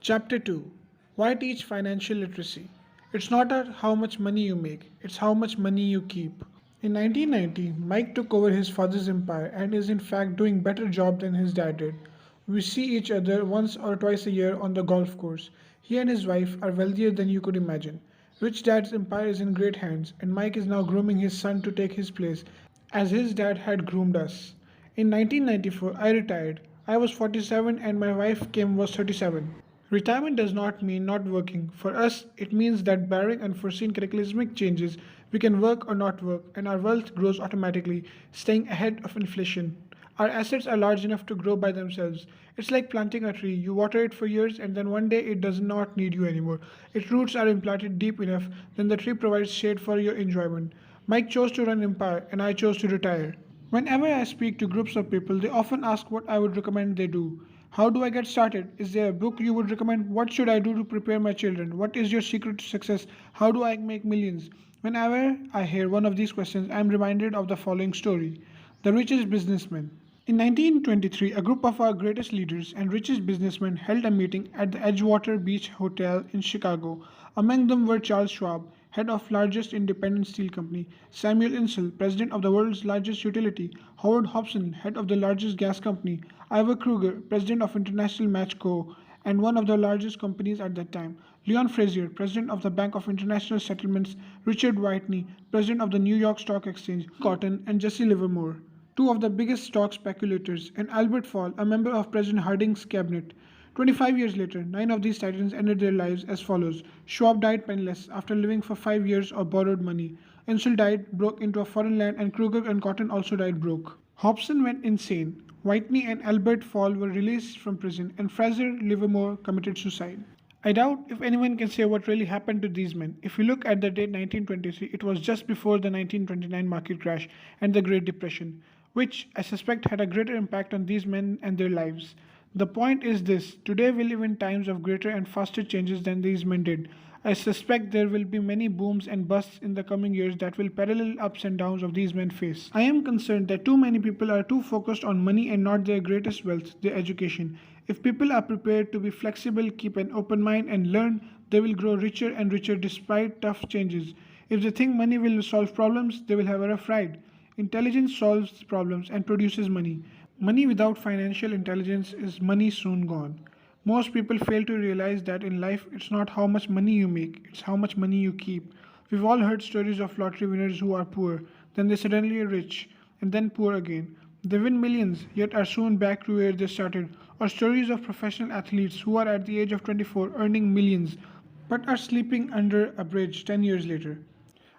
Chapter 2. Why teach financial literacy? It's not how much money you make, it's how much money you keep. In 1990, Mike took over his father's empire and is in fact doing better job than his dad did. We see each other once or twice a year on the golf course. He and his wife are wealthier than you could imagine. Rich Dad's empire is in great hands, and Mike is now grooming his son to take his place, as his dad had groomed us. In 1994, I retired. I was 47 and my wife Kim was 37. Retirement does not mean not working. For us, it means that barring unforeseen cataclysmic changes, we can work or not work, and our wealth grows automatically, staying ahead of inflation. Our assets are large enough to grow by themselves. It's like planting a tree. You water it for years, and then one day it does not need you anymore. Its roots are implanted deep enough, then the tree provides shade for your enjoyment. Mike chose to run Empire, and I chose to retire. Whenever I speak to groups of people, they often ask what I would recommend they do. How do I get started? Is there a book you would recommend? What should I do to prepare my children? What is your secret to success? How do I make millions? Whenever I hear one of these questions, I am reminded of the following story: The Richest Businessman. In 1923, a group of our greatest leaders and richest businessmen held a meeting at the Edgewater Beach Hotel in Chicago. Among them were Charles Schwab, head of largest independent steel company; Samuel Insull, president of the world's largest utility; Howard Hobson, head of the largest gas company; Ivor Kruger, president of International Match Co., and one of the largest companies at that time; Leon Frazier, president of the Bank of International Settlements; Richard Whitney, president of the New York Stock Exchange; Cotton, and Jesse Livermore, two of the biggest stock speculators; and Albert Fall, a member of President Harding's cabinet. 25 years later, 9 of these titans ended their lives as follows. Schwab died penniless after living for 5 years of borrowed money. Insull died broke into a foreign land, and Kruger and Cotton also died broke. Hobson went insane. Whitney and Albert Fall were released from prison, and Fraser Livermore committed suicide. I doubt if anyone can say what really happened to these men. If you look at the date 1923, it was just before the 1929 market crash and the Great Depression, which I suspect had a greater impact on these men and their lives. The point is this: today we live in times of greater and faster changes than these men did. I suspect there will be many booms and busts in the coming years that will parallel ups and downs of these men face. I am concerned that too many people are too focused on money and not their greatest wealth, their education. If people are prepared to be flexible, keep an open mind, and learn, they will grow richer and richer despite tough changes. If they think money will solve problems, they will have a rough ride. Intelligence solves problems and produces money. Money without financial intelligence is money soon gone. Most people fail to realize that in life it's not how much money you make, it's how much money you keep. We've all heard stories of lottery winners who are poor, then they suddenly are rich, and then poor again. They win millions, yet are soon back to where they started. Or stories of professional athletes who are at the age of 24 earning millions, but are sleeping under a bridge 10 years later.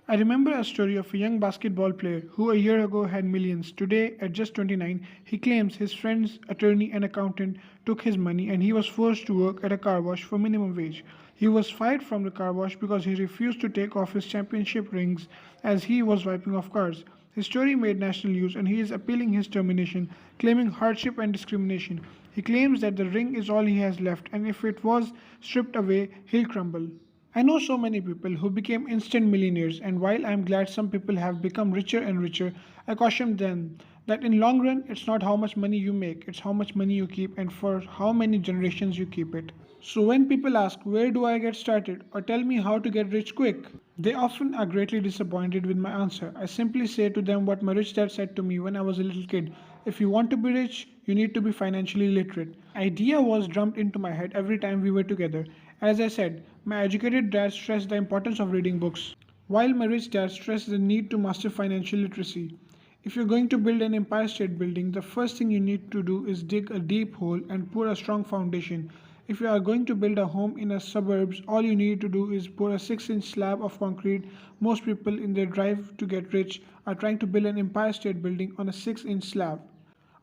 I remember a story of a young basketball player who a year ago had millions. Today, at just 29, he claims his friend's attorney and accountant took his money and he was forced to work at a car wash for minimum wage. He was fired from the car wash because he refused to take off his championship rings as he was wiping off cars. His story made national news and he is appealing his termination, claiming hardship and discrimination. He claims that the ring is all he has left, and if it was stripped away, he'll crumble. I know so many people who became instant millionaires, and while I am glad some people have become richer and richer, I caution them that in long run it's not how much money you make, it's how much money you keep and for how many generations you keep it. So when people ask where do I get started or tell me how to get rich quick, they often are greatly disappointed with my answer. I simply say to them what my rich dad said to me when I was a little kid: if you want to be rich, you need to be financially literate. Idea was drummed into my head every time we were together. As I said, my educated dad stressed the importance of reading books, while my rich dad stressed the need to master financial literacy. If you're going to build an Empire State Building, the first thing you need to do is dig a deep hole and pour a strong foundation. If you are going to build a home in a suburbs, all you need to do is pour a 6-inch slab of concrete. Most people in their drive to get rich are trying to build an Empire State Building on a 6-inch slab.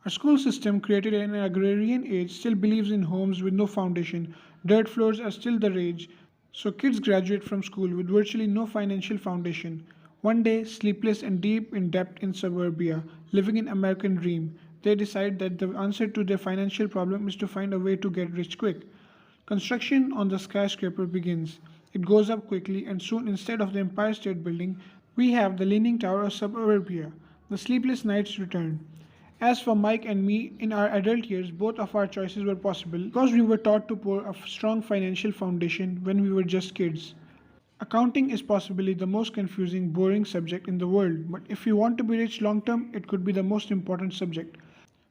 Our school system, created in an agrarian age, still believes in homes with no foundation. Dirt floors are still the rage, so kids graduate from school with virtually no financial foundation. One day, sleepless and deep in debt in suburbia, living in American dream, they decide that the answer to their financial problem is to find a way to get rich quick. Construction on the skyscraper begins. It goes up quickly, and soon, instead of the Empire State Building, we have the Leaning Tower of suburbia. The sleepless nights return. As for Mike and me, in our adult years, both of our choices were possible because we were taught to pour a strong financial foundation when we were just kids. Accounting is possibly the most confusing, boring subject in the world, but if you want to be rich long term, it could be the most important subject.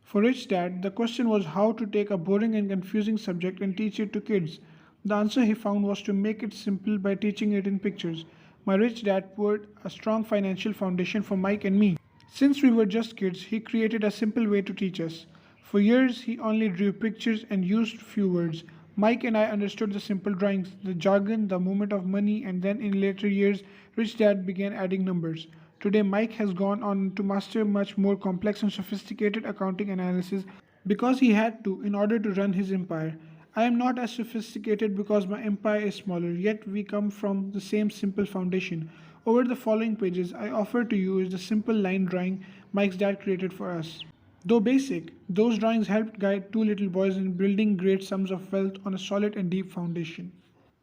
For Rich Dad, the question was how to take a boring and confusing subject and teach it to kids. The answer he found was to make it simple by teaching it in pictures. My rich dad poured a strong financial foundation for Mike and me. Since we were just kids, he created a simple way to teach us. For years, he only drew pictures and used few words. Mike and I understood the simple drawings, the jargon, the movement of money, and then in later years, Rich Dad began adding numbers. Today, Mike has gone on to master much more complex and sophisticated accounting analysis because he had to in order to run his empire. I am not as sophisticated because my empire is smaller, yet we come from the same simple foundation. Over the following pages, I offer to you is the simple line drawing Mike's dad created for us. Though basic, those drawings helped guide two little boys in building great sums of wealth on a solid and deep foundation.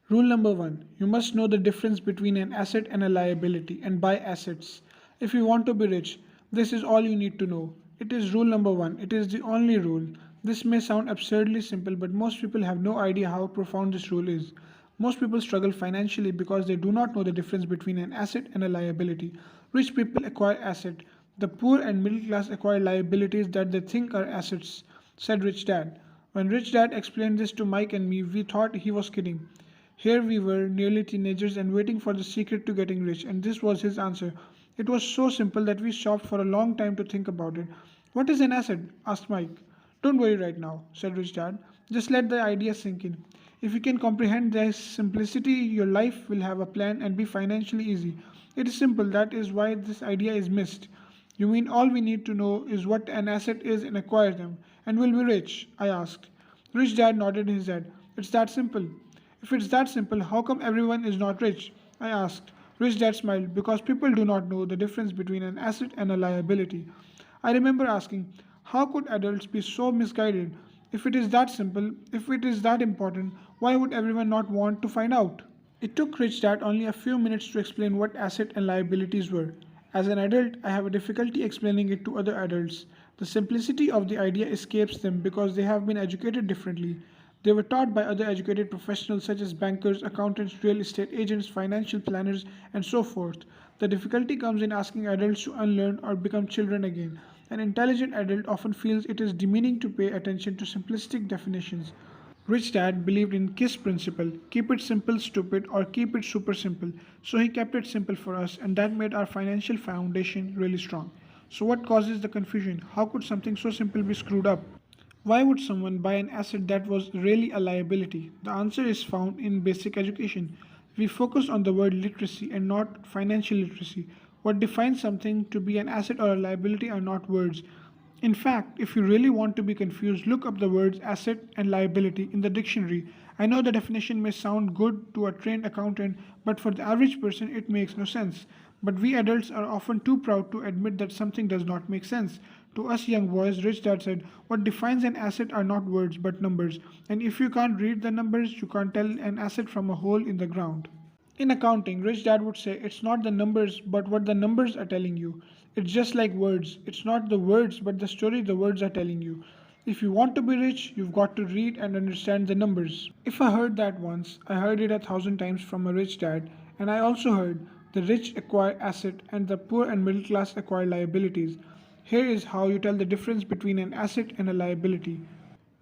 Rule number one, you must know the difference between an asset and a liability and buy assets. If you want to be rich, this is all you need to know. It is rule number one, it is the only rule. This may sound absurdly simple, but most people have no idea how profound this rule is. Most people struggle financially because they do not know the difference between an asset and a liability. Rich people acquire assets. The poor and middle class acquire liabilities that they think are assets, said Rich Dad. When Rich Dad explained this to Mike and me, we thought he was kidding. Here we were, nearly teenagers and waiting for the secret to getting rich, and this was his answer. It was so simple that we stopped for a long time to think about it. What is an asset? Asked Mike. Don't worry right now, said Rich Dad. Just let the idea sink in. If you can comprehend their simplicity, your life will have a plan and be financially easy. It is simple, that is why this idea is missed. You mean all we need to know is what an asset is and acquire them, and we'll be rich? I asked. Rich Dad nodded his head. It's that simple. If it's that simple, how come everyone is not rich? I asked. Rich Dad smiled because people do not know the difference between an asset and a liability. I remember asking, how could adults be so misguided? If it is that simple, if it is that important, why would everyone not want to find out? It took Rich Dad only a few minutes to explain what asset and liabilities were. As an adult, I have a difficulty explaining it to other adults. The simplicity of the idea escapes them because they have been educated differently. They were taught by other educated professionals such as bankers, accountants, real estate agents, financial planners, and so forth. The difficulty comes in asking adults to unlearn or become children again. An intelligent adult often feels it is demeaning to pay attention to simplistic definitions. Rich Dad believed in KISS principle, keep it simple, stupid, or keep it super simple. So he kept it simple for us, and that made our financial foundation really strong. So what causes the confusion? How could something so simple be screwed up? Why would someone buy an asset that was really a liability? The answer is found in basic education. We focus on the word literacy and not financial literacy. What defines something to be an asset or a liability are not words. In fact, if you really want to be confused, look up the words asset and liability in the dictionary. I know the definition may sound good to a trained accountant, but for the average person, it makes no sense. But we adults are often too proud to admit that something does not make sense. To us young boys, Rich Dad said, what defines an asset are not words but numbers. And if you can't read the numbers, you can't tell an asset from a hole in the ground. In accounting, Rich Dad would say it's not the numbers but what the numbers are telling you. It's just like words. It's not the words but the story the words are telling you. If you want to be rich, you've got to read and understand the numbers. If I heard that once, I heard it 1,000 times from a rich dad, and I also heard the rich acquire asset and the poor and middle class acquire liabilities. Here is how you tell the difference between an asset and a liability.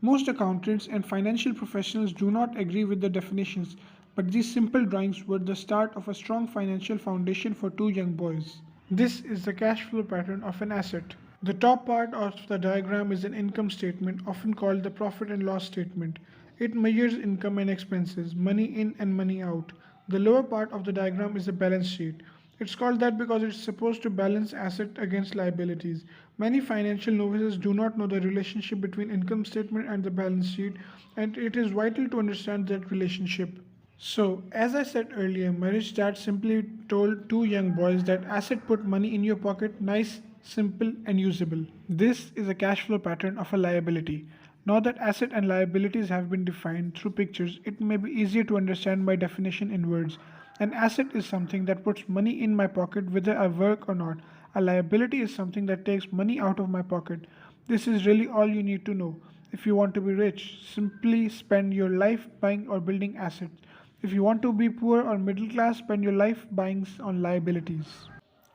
Most accountants and financial professionals do not agree with the definitions, but these simple drawings were the start of a strong financial foundation for two young boys. This is the cash flow pattern of an asset. The top part of the diagram is an income statement, often called the profit and loss statement. It measures income and expenses, money in and money out. The lower part of the diagram is a balance sheet. It's called that because it's supposed to balance asset against liabilities. Many financial novices do not know the relationship between income statement and the balance sheet, and it is vital to understand that relationship. So, as I said earlier, my rich dad simply told two young boys that asset put money in your pocket, nice, simple, and usable. This is a cash flow pattern of a liability. Now that asset and liabilities have been defined through pictures, it may be easier to understand by definition in words. An asset is something that puts money in my pocket whether I work or not. A liability is something that takes money out of my pocket. This is really all you need to know. If you want to be rich, simply spend your life buying or building assets. If you want to be poor or middle class, spend your life buying on liabilities.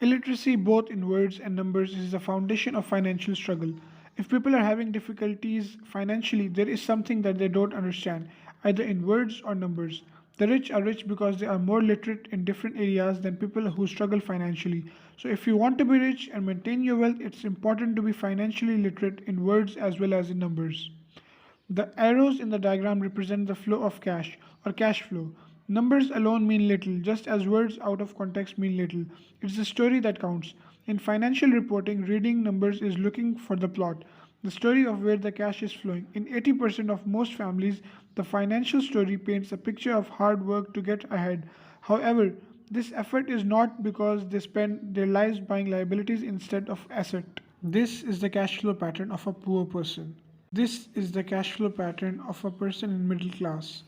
Illiteracy, both in words and numbers, is the foundation of financial struggle. If people are having difficulties financially, there is something that they don't understand, either in words or numbers. The rich are rich because they are more literate in different areas than people who struggle financially. So, if you want to be rich and maintain your wealth, it's important to be financially literate in words as well as in numbers. The arrows in the diagram represent the flow of cash or cash flow. Numbers alone mean little, just as words out of context mean little. It's the story that counts. In financial reporting, reading numbers is looking for the plot, the story of where the cash is flowing. In 80% of most families, the financial story paints a picture of hard work to get ahead. However, this effort is not because they spend their lives buying liabilities instead of asset. This is the cash flow pattern of a poor person. This is the cash flow pattern of a person in middle class.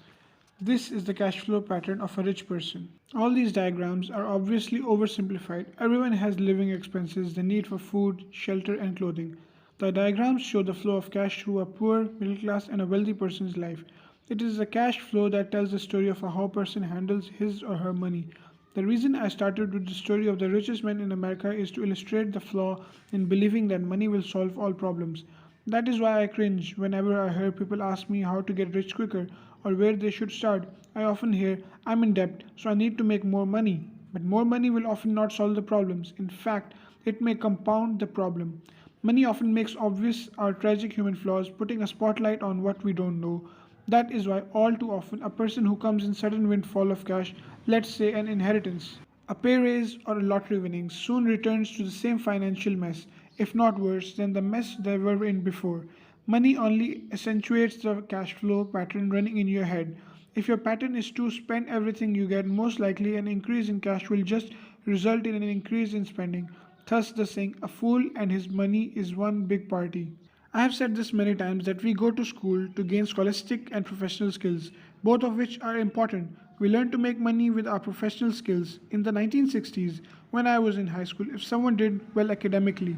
This is the cash flow pattern of a rich person. All these diagrams are obviously oversimplified. Everyone has living expenses, the need for food, shelter, and clothing. The diagrams show the flow of cash through a poor, middle class, and a wealthy person's life. It is the cash flow that tells the story of how a person handles his or her money. The reason I started with the story of the richest man in America is to illustrate the flaw in believing that money will solve all problems. That is why I cringe whenever I hear people ask me how to get rich quicker or where they should start. I often hear, I'm in debt, so I need to make more money. But more money will often not solve the problems. In fact, it may compound the problem. Money often makes obvious our tragic human flaws, putting a spotlight on what we don't know. That is why, all too often, a person who comes in sudden windfall of cash, let's say an inheritance, a pay raise, or a lottery winning, soon returns to the same financial mess, if not worse than the mess they were in before. Money only accentuates the cash flow pattern running in your head. If your pattern is to spend everything you get, most likely an increase in cash will just result in an increase in spending. Thus, the saying, a fool and his money is one big party. I have said this many times that we go to school to gain scholastic and professional skills, both of which are important. We learn to make money with our professional skills. In the 1960s, when I was in high school, if someone did well academically,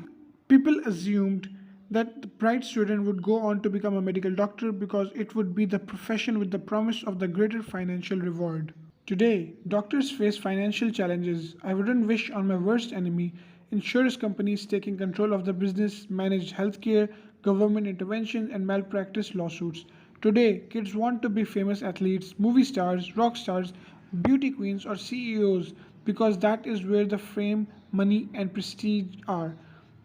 people assumed that the bright student would go on to become a medical doctor because it would be the profession with the promise of the greater financial reward. Today, doctors face financial challenges I wouldn't wish on my worst enemy. Insurance companies taking control of the business, managed healthcare, government intervention, and malpractice lawsuits. Today, kids want to be famous athletes, movie stars, rock stars, beauty queens, or CEOs because that is where the fame, money, and prestige are.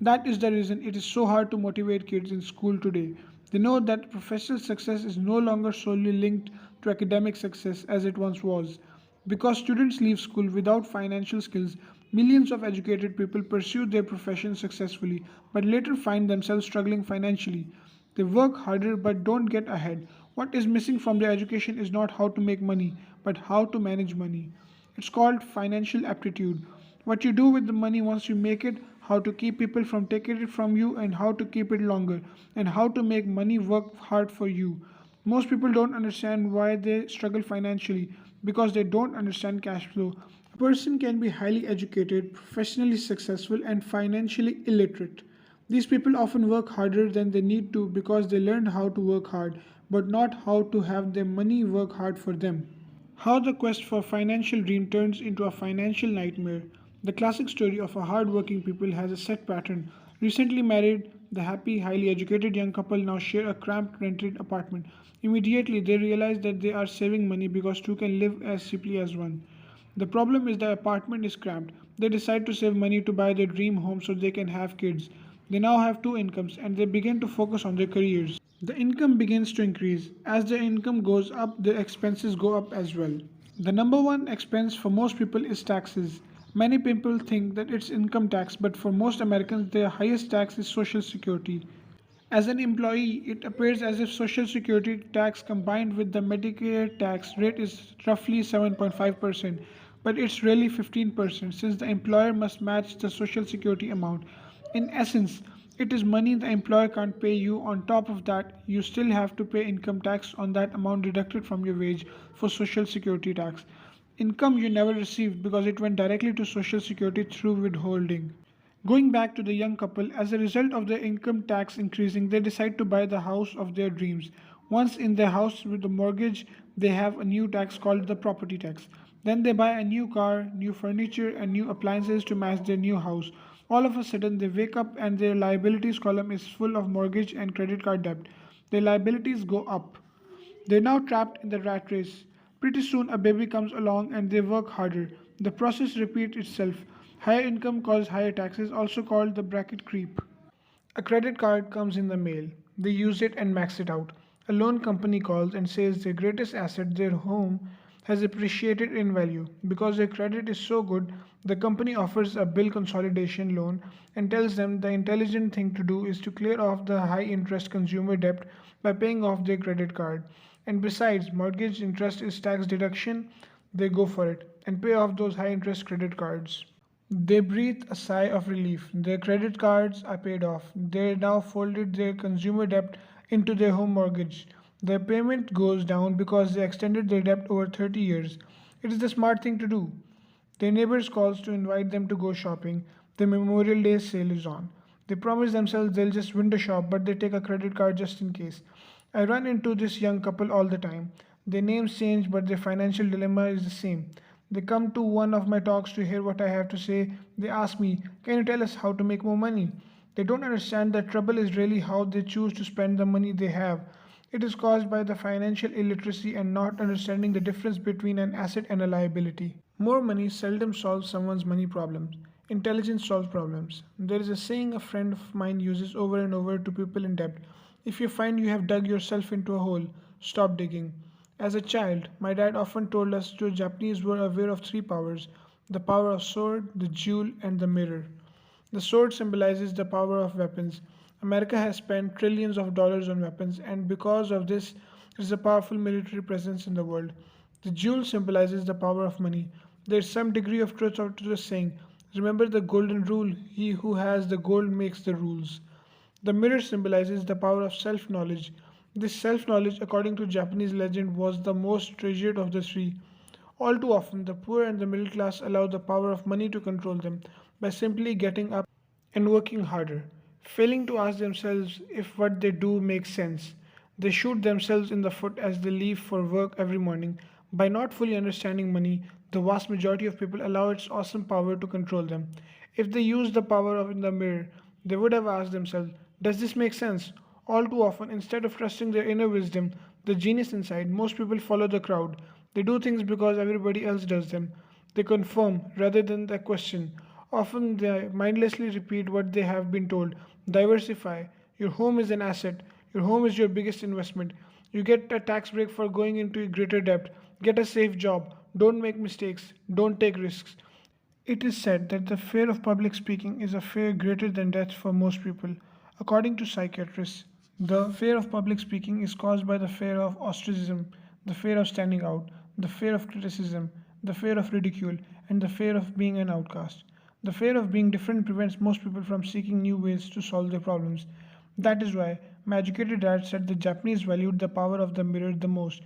That is the reason it is so hard to motivate kids in school today. They know that professional success is no longer solely linked to academic success as it once was. Because students leave school without financial skills, millions of educated people pursue their profession successfully but later find themselves struggling financially. They work harder but don't get ahead. What is missing from their education is not how to make money, but how to manage money. It's called financial aptitude. What you do with the money once you make it, how to keep people from taking it from you, and how to keep it longer, and how to make money work hard for you. Most people don't understand why they struggle financially because they don't understand cash flow. A person can be highly educated, professionally successful, and financially illiterate. These people often work harder than they need to because they learned how to work hard, but not how to have their money work hard for them. How the quest for financial dream turns into a financial nightmare. The classic story of a hard-working people has a set pattern. Recently married, the happy, highly educated young couple now share a cramped rented apartment. Immediately, they realize that they are saving money because two can live as cheaply as one. The problem is the apartment is cramped. They decide to save money to buy their dream home so they can have kids. They now have two incomes and they begin to focus on their careers. The income begins to increase. As the income goes up, the expenses go up as well. The number one expense for most people is taxes. Many people think that it's income tax, but for most Americans, the highest tax is Social Security. As an employee, it appears as if Social Security tax combined with the Medicare tax rate is roughly 7.5%, but it's really 15% since the employer must match the Social Security amount. In essence, it is money the employer can't pay you. On top of that, you still have to pay income tax on that amount deducted from your wage for Social Security tax. Income you never received because it went directly to Social Security through withholding. Going back to the young couple, as a result of their income tax increasing, they decide to buy the house of their dreams. Once in their house with the mortgage, they have a new tax called the property tax. Then they buy a new car, new furniture, and new appliances to match their new house. All of a sudden, they wake up and their liabilities column is full of mortgage and credit card debt. Their liabilities go up. They're now trapped in the rat race. Pretty soon, a baby comes along and they work harder. The process repeats itself. Higher income causes higher taxes, also called the bracket creep. A credit card comes in the mail. They use it and max it out. A loan company calls and says their greatest asset, their home, has appreciated in value. Because their credit is so good, the company offers a bill consolidation loan and tells them the intelligent thing to do is to clear off the high interest consumer debt by paying off their credit card. And besides, mortgage interest is tax deduction, they go for it and pay off those high interest credit cards. They breathe a sigh of relief. Their credit cards are paid off. They now folded their consumer debt into their home mortgage. Their payment goes down because they extended their debt over 30 years. It is the smart thing to do. Their neighbors calls to invite them to go shopping. The Memorial Day sale is on. They promise themselves they'll just window shop, but they take a credit card just in case. I run into this young couple all the time. Their names change, but their financial dilemma is the same. They come to one of my talks to hear what I have to say. They ask me, can you tell us how to make more money? They don't understand that trouble is really how they choose to spend the money they have. It is caused by the financial illiteracy and not understanding the difference between an asset and a liability. More money seldom solves someone's money problems. Intelligence solves problems. There is a saying a friend of mine uses over and over to people in debt. If you find you have dug yourself into a hole, stop digging. As a child, my dad often told us the Japanese were aware of three powers: the power of sword, the jewel, and the mirror. The sword symbolizes the power of weapons. America has spent trillions of dollars on weapons, and because of this, there is a powerful military presence in the world. The jewel symbolizes the power of money. There is some degree of truth to the saying. Remember the golden rule: he who has the gold makes the rules. The mirror symbolizes the power of self knowledge. This self knowledge, according to Japanese legend, was the most treasured of the three. All too often, the poor and the middle class allow the power of money to control them by simply getting up and working harder, failing to ask themselves if what they do makes sense. They shoot themselves in the foot as they leave for work every morning. By not fully understanding money, the vast majority of people allow its awesome power to control them. If they used the power of in the mirror, they would have asked themselves, does this make sense? All too often, instead of trusting their inner wisdom, the genius inside, most people follow the crowd. They do things because everybody else does them. They conform rather than the question. Often they mindlessly repeat what they have been told. Diversify. Your home is an asset. Your home is your biggest investment. You get a tax break for going into greater debt. Get a safe job. Don't make mistakes. Don't take risks. It is said that the fear of public speaking is a fear greater than death for most people. According to psychiatrists, the fear of public speaking is caused by the fear of ostracism, the fear of standing out, the fear of criticism, the fear of ridicule, and the fear of being an outcast. The fear of being different prevents most people from seeking new ways to solve their problems. That is why my educated dad said the Japanese valued the power of the mirror the most,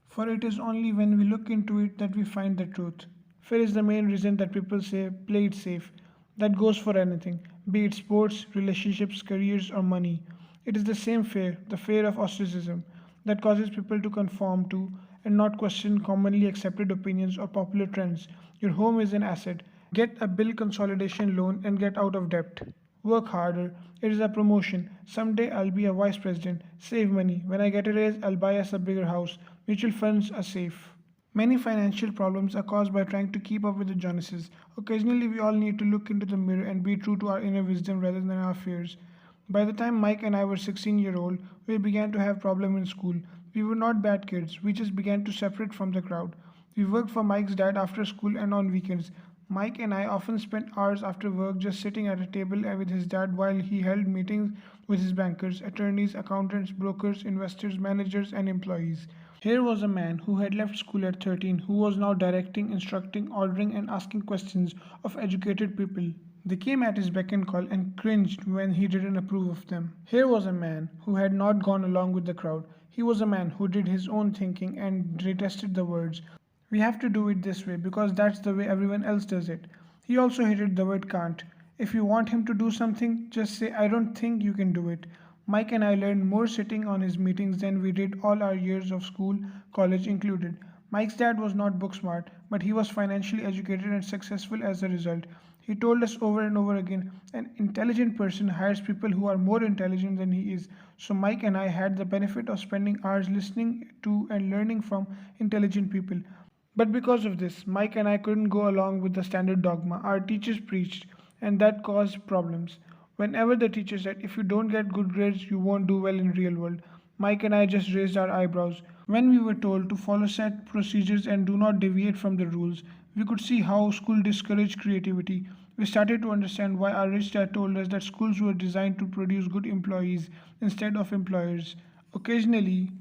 for it is only when we look into it that we find the truth. Fear is the main reason that people say play it safe. That goes for anything, be it sports, relationships, careers, or money. It is the same fear, the fear of ostracism, that causes people to conform to and not question commonly accepted opinions or popular trends. Your home is an asset. Get a bill consolidation loan and get out of debt. Work harder. It is a promotion. Someday I'll be a vice president. Save money. When I get a raise, I'll buy us a bigger house. Mutual funds are safe. Many financial problems are caused by trying to keep up with the Joneses. Occasionally, we all need to look into the mirror and be true to our inner wisdom rather than our fears. By the time Mike and I were 16-year-old, we began to have problems in school. We were not bad kids, we just began to separate from the crowd. We worked for Mike's dad after school and on weekends. Mike and I often spent hours after work just sitting at a table with his dad while he held meetings with his bankers, attorneys, accountants, brokers, investors, managers, and employees. Here was a man who had left school at 13 who was now directing, instructing, ordering, and asking questions of educated people. They came at his beck and call and cringed when he didn't approve of them. Here was a man who had not gone along with the crowd. He was a man who did his own thinking and retested the words. We have to do it this way because that's the way everyone else does it. He also hated the word can't. If you want him to do something, just say, I don't think you can do it. Mike and I learned more sitting on his meetings than we did all our years of school, college included. Mike's dad was not book smart, but he was financially educated and successful as a result. He told us over and over again, an intelligent person hires people who are more intelligent than he is. So Mike and I had the benefit of spending hours listening to and learning from intelligent people. But because of this, Mike and I couldn't go along with the standard dogma our teachers preached, and that caused problems. Whenever the teacher said, if you don't get good grades, you won't do well in real world, Mike and I just raised our eyebrows. When we were told to follow set procedures and do not deviate from the rules, we could see how school discouraged creativity. We started to understand why our rich dad told us that schools were designed to produce good employees instead of employers. Occasionally,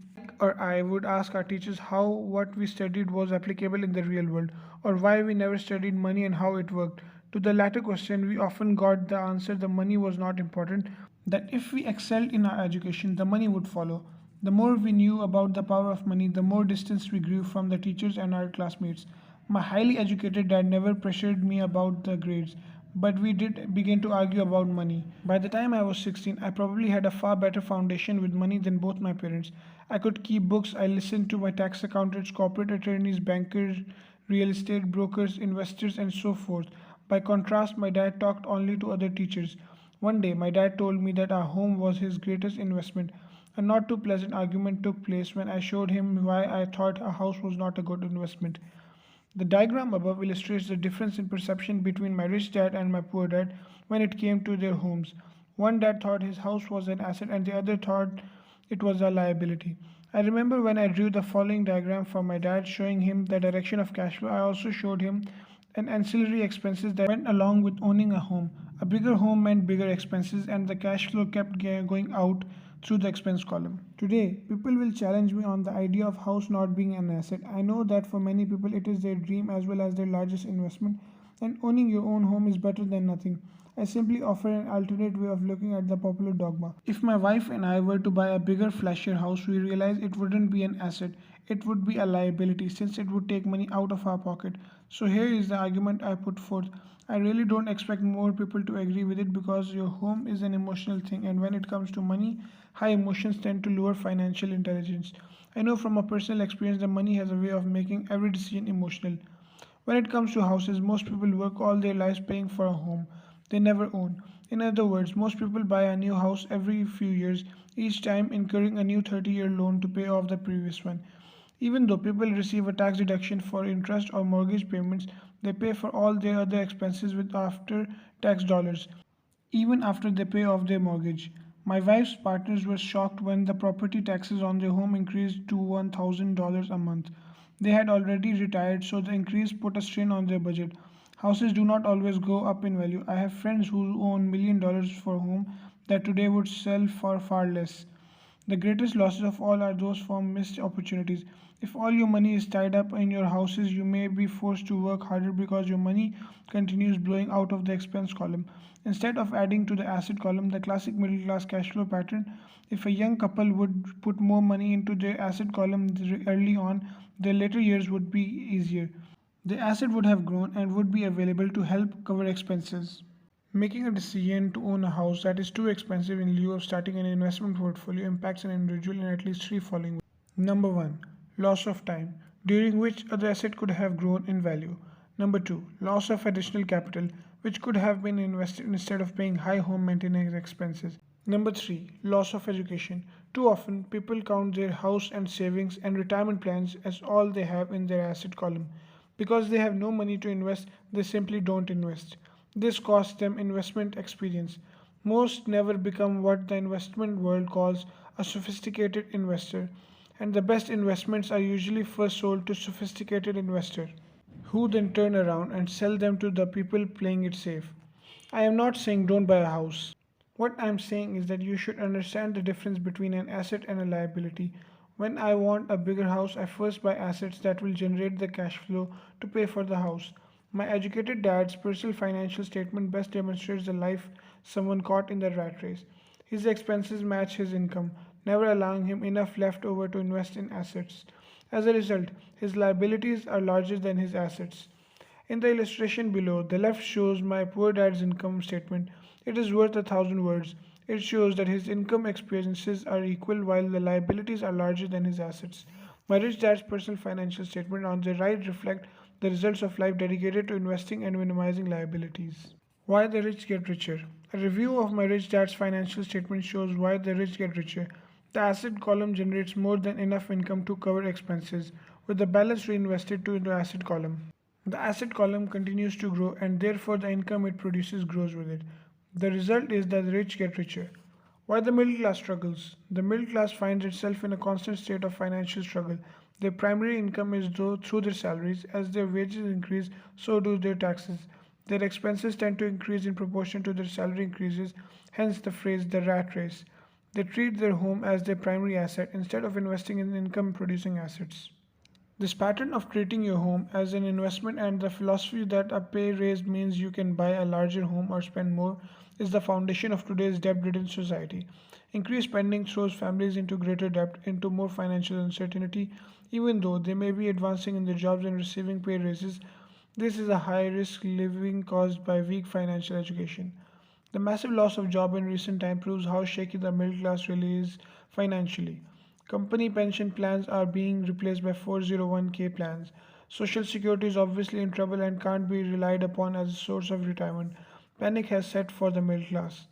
or I would ask our teachers how what we studied was applicable in the real world, or why we never studied money and how it worked. To the latter question, we often got the answer the money was not important, that if we excelled in our education, the money would follow. The more we knew about the power of money, the more distance we grew from the teachers and our classmates. My highly educated dad never pressured me about the grades, but we did begin to argue about money. By the time I was 16, I probably had a far better foundation with money than both my parents. I could keep books, I listened to my tax accountants, corporate attorneys, bankers, real estate brokers, investors, and so forth. By contrast, my dad talked only to other teachers. One day, my dad told me that our home was his greatest investment. A not too pleasant argument took place when I showed him why I thought a house was not a good investment. The diagram above illustrates the difference in perception between my rich dad and my poor dad when it came to their homes. One dad thought his house was an asset and the other thought it was a liability. I remember when I drew the following diagram for my dad showing him the direction of cash flow, I also showed him an ancillary expenses that went along with owning a home. A bigger home meant bigger expenses and the cash flow kept going out through the expense column. Today, people will challenge me on the idea of house not being an asset. I know that for many people it is their dream as well as their largest investment, and owning your own home is better than nothing. I simply offer an alternate way of looking at the popular dogma. If my wife and I were to buy a bigger, flashier house, we realize it wouldn't be an asset, it would be a liability since it would take money out of our pocket. So here is the argument I put forth. I really don't expect more people to agree with it because your home is an emotional thing, and when it comes to money, high emotions tend to lower financial intelligence. I know from a personal experience that money has a way of making every decision emotional. When it comes to houses, most people work all their lives paying for a home they never own. In other words, most people buy a new house every few years, each time incurring a new 30-year loan to pay off the previous one. Even though people receive a tax deduction for interest or mortgage payments, they pay for all their other expenses with after tax dollars, even after they pay off their mortgage. My wife's partners were shocked when the property taxes on their home increased to $1,000 a month. They had already retired, so the increase put a strain on their budget. Houses do not always go up in value. I have friends who own $1 million for home that today would sell for far less. The greatest losses of all are those from missed opportunities. If all your money is tied up in your houses, you may be forced to work harder because your money continues blowing out of the expense column. Instead of adding to the asset column, the classic middle class cash flow pattern, if a young couple would put more money into their asset column early on, their later years would be easier. The asset would have grown and would be available to help cover expenses. Making a decision to own a house that is too expensive in lieu of starting an investment portfolio impacts an individual in at least three following ways. Number one, loss of time, during which other asset could have grown in value. Number two, loss of additional capital, which could have been invested instead of paying high home maintenance expenses. Number three, loss of education. Too often, people count their house and savings and retirement plans as all they have in their asset column. Because they have no money to invest, they simply don't invest. This costs them investment experience. Most never become what the investment world calls a sophisticated investor, and the best investments are usually first sold to sophisticated investors, who then turn around and sell them to the people playing it safe. I am not saying don't buy a house. What I'm saying is that you should understand the difference between an asset and a liability. When I want a bigger house, I first buy assets that will generate the cash flow to pay for the house. My educated dad's personal financial statement best demonstrates the life someone caught in the rat race. His expenses match his income, never allowing him enough left over to invest in assets. As a result, his liabilities are larger than his assets. In the illustration below, the left shows my poor dad's income statement. It is worth 1,000 words. It shows that his income expenses are equal while the liabilities are larger than his assets. My rich dad's personal financial statement on the right reflect the results of life dedicated to investing and minimizing liabilities. Why the rich get richer. A review of my rich dad's financial statement shows why the rich get richer. The asset column generates more than enough income to cover expenses, with the balance reinvested to the asset column. The asset column continues to grow and therefore the income it produces grows with it. The result is that the rich get richer. Why the middle class struggles? The middle class finds itself in a constant state of financial struggle. Their primary income is through their salaries. As their wages increase, so do their taxes. Their expenses tend to increase in proportion to their salary increases, hence the phrase the rat race. They treat their home as their primary asset instead of investing in income producing assets. This pattern of treating your home as an investment and the philosophy that a pay raise means you can buy a larger home or spend more is the foundation of today's debt-ridden society. Increased spending throws families into greater debt, into more financial uncertainty, even though they may be advancing in their jobs and receiving pay raises. This is a high-risk living caused by weak financial education. The massive loss of job in recent time proves how shaky the middle class really is financially. Company pension plans are being replaced by 401k plans. Social Security is obviously in trouble and can't be relied upon as a source of retirement. Panic has set for the middle class.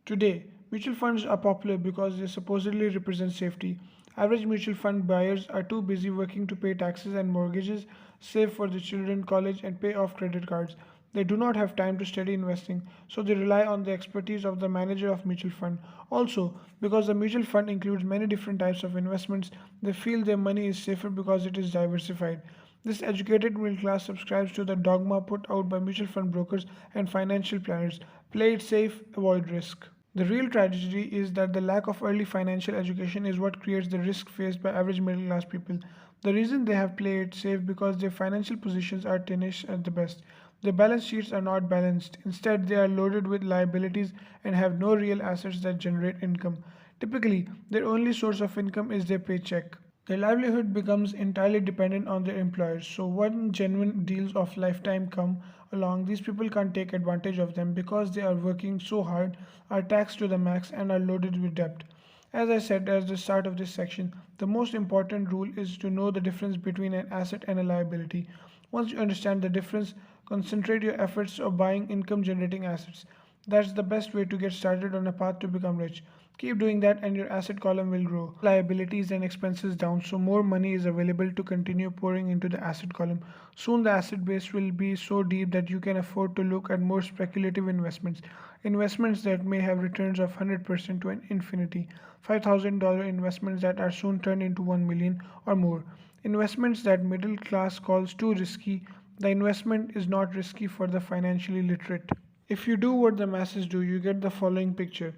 Today, mutual funds are popular because they supposedly represent safety. Average mutual fund buyers are too busy working to pay taxes and mortgages, save for their children college and pay off credit cards. They do not have time to study investing, so they rely on the expertise of the manager of mutual fund. Also, because the mutual fund includes many different types of investments, they feel their money is safer because it is diversified. This educated middle class subscribes to the dogma put out by mutual fund brokers and financial planners: play it safe, avoid risk. The real tragedy is that the lack of early financial education is what creates the risk faced by average middle class people. The reason they have played it safe because their financial positions are tenuous at the best. Their balance sheets are not balanced. Instead, they are loaded with liabilities and have no real assets that generate income. Typically, their only source of income is their paycheck. Their livelihood becomes entirely dependent on their employers. So when genuine deals of lifetime come along, these people can't take advantage of them because they are working so hard, are taxed to the max, and are loaded with debt. As I said at the start of this section, the most important rule is to know the difference between an asset and a liability. Once you understand the difference, concentrate your efforts on buying income generating assets. That's the best way to get started on a path to become rich. Keep doing that and your asset column will grow. Liabilities and expenses down so more money is available to continue pouring into the asset column. Soon the asset base will be so deep that you can afford to look at more speculative investments. Investments that may have returns of 100% to an infinity. $5,000 investments that are soon turned into 1 million or more. Investments that middle class calls too risky. The investment is not risky for the financially literate. If you do what the masses do, you get the following picture.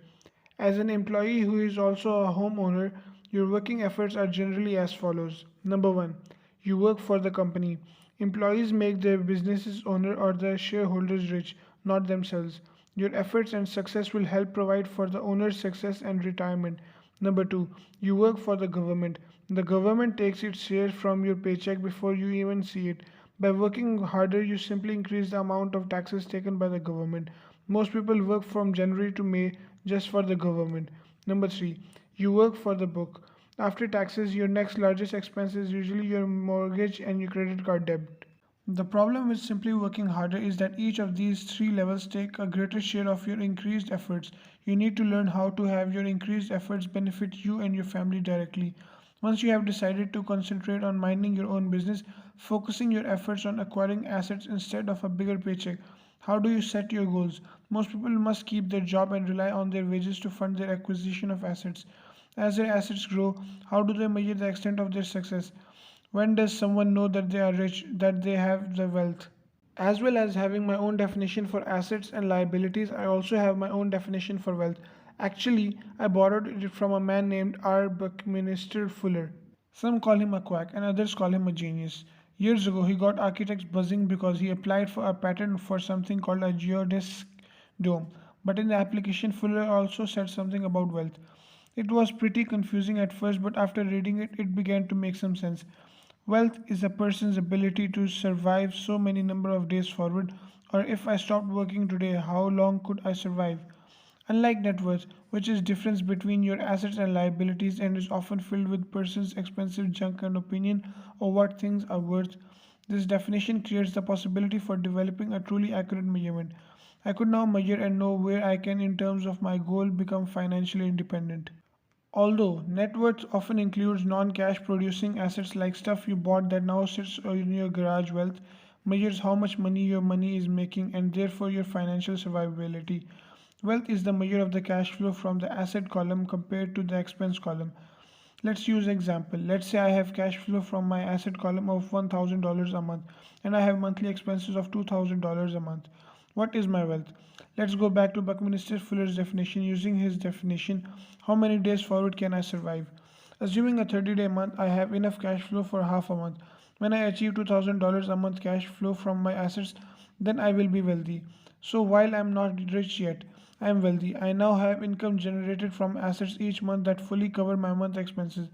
As an employee who is also a homeowner, your working efforts are generally as follows. Number one, you work for the company. Employees make their business's owner or the shareholders rich, not themselves. Your efforts and success will help provide for the owner's success and retirement. Number two, you work for the government. The government takes its share from your paycheck before you even see it. By working harder, you simply increase the amount of taxes taken by the government. Most people work from January to May just for the government. Number three, you work for the book. After taxes, your next largest expense is usually your mortgage and your credit card debt. The problem with simply working harder is that each of these three levels take a greater share of your increased efforts. You need to learn how to have your increased efforts benefit you and your family directly. Once you have decided to concentrate on minding your own business, focusing your efforts on acquiring assets instead of a bigger paycheck. How do you set your goals? Most people must keep their job and rely on their wages to fund their acquisition of assets. As their assets grow, how do they measure the extent of their success? When does someone know that they are rich, that they have the wealth? As well as having my own definition for assets and liabilities, I also have my own definition for wealth. Actually, I borrowed it from a man named R. Buckminster Fuller. Some call him a quack and others call him a genius. Years ago, he got architects buzzing because he applied for a patent for something called a geodesic dome. But in the application, Fuller also said something about wealth. It was pretty confusing at first, but after reading it, it began to make some sense. Wealth is a person's ability to survive so many number of days forward, or if I stopped working today, how long could I survive? Unlike net worth, which is difference between your assets and liabilities and is often filled with person's expensive junk and opinion of what things are worth, this definition creates the possibility for developing a truly accurate measurement. I could now measure and know where I can, in terms of my goal, become financially independent. Although net worth often includes non-cash producing assets like stuff you bought that now sits in your garage, wealth measures how much money your money is making and therefore your financial survivability. Wealth is the measure of the cash flow from the asset column compared to the expense column. Let's use example. Let's say I have cash flow from my asset column of $1,000 a month and I have monthly expenses of $2,000 a month. What is my wealth? Let's go back to Buckminster Fuller's definition. Using his definition, how many days forward can I survive? Assuming a 30-day month, I have enough cash flow for half a month. When I achieve $2,000 a month cash flow from my assets, then I will be wealthy. So while I'm not rich yet, I am wealthy. I now have income generated from assets each month that fully cover my month expenses.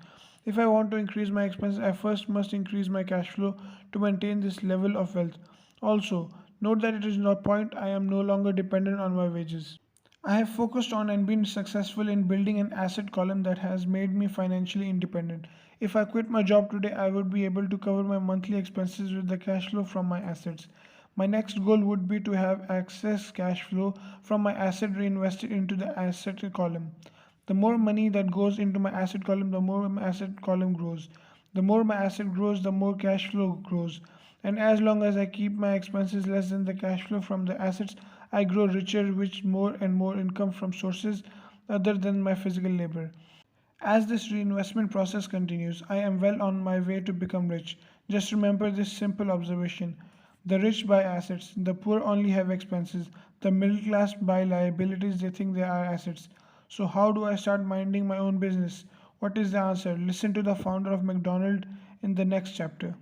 If I want to increase my expenses, I first must increase my cash flow to maintain this level of wealth. Also, note that it is no point I am no longer dependent on my wages. I have focused on and been successful in building an asset column that has made me financially independent. If I quit my job today, I would be able to cover my monthly expenses with the cash flow from my assets. My next goal would be to have excess cash flow from my asset reinvested into the asset column. The more money that goes into my asset column, the more my asset column grows. The more my asset grows, the more cash flow grows. And as long as I keep my expenses less than the cash flow from the assets, I grow richer with more and more income from sources other than my physical labor. As this reinvestment process continues, I am well on my way to become rich. Just remember this simple observation. The rich buy assets, the poor only have expenses, the middle class buy liabilities they think they are assets. So, how do I start minding my own business? What is the answer? Listen to the founder of McDonald's in the next chapter.